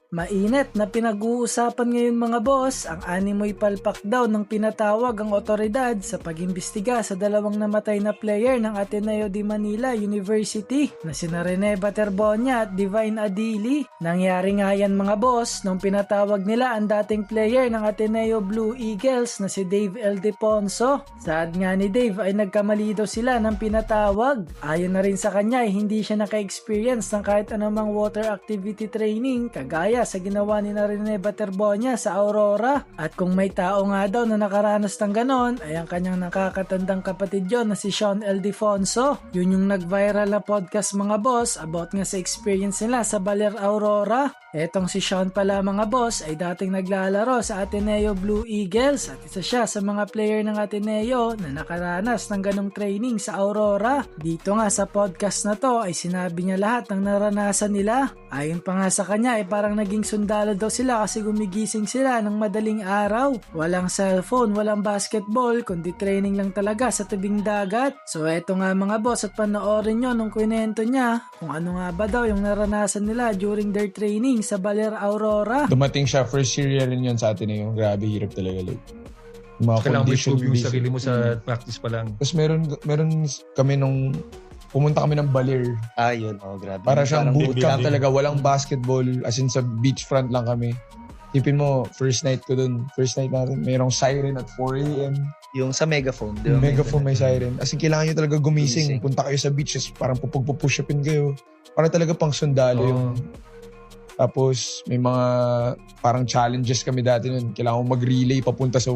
Mainit na pinag-uusapan ngayon mga boss, ang animoy palpak daw ng pinatawag ang otoridad sa pag-imbestiga sa dalawang namatay na player ng Ateneo de Manila University na sina Rene Baterbonia at Divine Adili. Nangyari nga yan mga boss nung pinatawag nila ang dating player ng Ateneo Blue Eagles na si Dave Ildefonso. Saad nga ni Dave ay nagkamali daw sila ng pinatawag. Ayon na rin sa kanya ay hindi siya naka-experience ng kahit anumang water activity training kagaya sa ginawa ni Rene Baterbonia sa Aurora. At kung may tao nga daw na nakaranas ng ganon ay ang kanyang nakakatandang kapatid yon na si Sean Ildefonso. Yun yung nag-viral na podcast mga boss about nga sa experience nila sa Baler Aurora. Etong si Sean pala mga boss ay dating naglalaro sa Ateneo Blue Eagles at isa siya sa mga player ng Ateneo na nakaranas ng ganong training sa Aurora. Dito nga sa podcast na to ay sinabi niya lahat ng naranasan nila. Ayon pa nga sa kanya ay parang naging sundalo daw sila kasi gumigising sila ng madaling araw. Walang cellphone, walang basketball, kundi training lang talaga sa tabing dagat. So eto nga mga boss at panoorin nyo nung kwento niya kung ano nga ba daw yung naranasan nila during their training sa Baler Aurora. Dumating siya, first year rin yun sa atin yung grabe, hirap talaga. Like, mga kailangan mo condition i-prove yung sarili mo sa practice pa lang. Tapos meron kami nung pumunta kami ng Baler. Yun. Grabe. Para siyang bootcamp big talaga. Walang basketball. As in sa beachfront lang kami. Tipin mo, first night ko dun. First night natin, mayroong siren at 4 a.m. Yung sa megaphone. Yung megaphone may siren. As in, kailangan nyo talaga gumising. Punta kayo sa beach. Parang pupush-upin kayo. Para talaga pang sundalo yung... Tapos, may mga parang challenges kami dati nun. Kailangan mo mag-relay papunta sa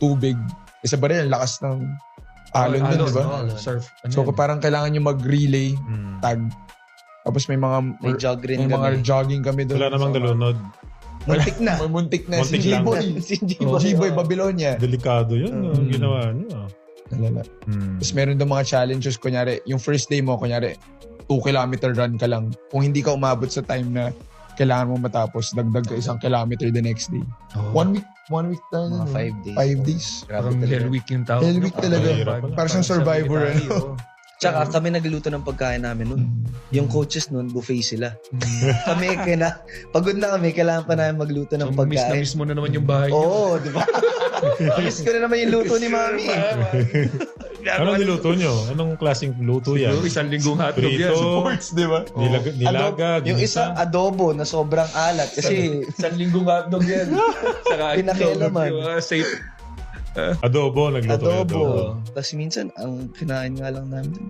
tubig. Sa Baler, ang lakas ng alon dun, di ba? Surf. So, parang kailangan nyo mag-relay, tag. Tapos may mga jogging kami doon. Wala namang dalunod. Muntik na. Muntik na. Muntik Si lang. G-Boy. G-Boy, Babylonia. Delikado yun. Ang ginawa niyo. Nalala. Tapos meron doon mga challenges. Kunyari, yung first day mo, kunyari, 2 kilometer run ka lang. Kung hindi ka umabot sa time na kailangan mo matapos, dagdag ka 1 kilometer the next day. 1 week tayo. Mga 5 days. 5 days. Parang hell week yung tao. Hell week talaga. Parang siyang survivor. Tsaka kami nagluto ng pagkain namin nun. Yung coaches nun, buffet sila. Kami, pagod na kami, kailangan pa namin magluto ng pagkain. Miss mo na naman yung bahay. Oo, di ba? Miss ko na naman yung luto ni Mami. Anong niluto nyo? Anong klaseng luto yan? Siguro 1 linggong hotdog yan. Prito. Sports, di ba? Nilaga. Yung isa, adobo na sobrang alat. Kasi 1 linggong hotdog yan. Saka Pinakialaman. Safe. Adobo, nagluto kayo adobo. Tapos minsan, ang kinain nga lang namin,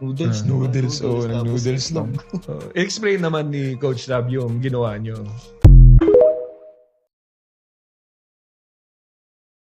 noodles. Noodles, noodles lang. Explain naman ni Coach Rab yung ginawa nyo.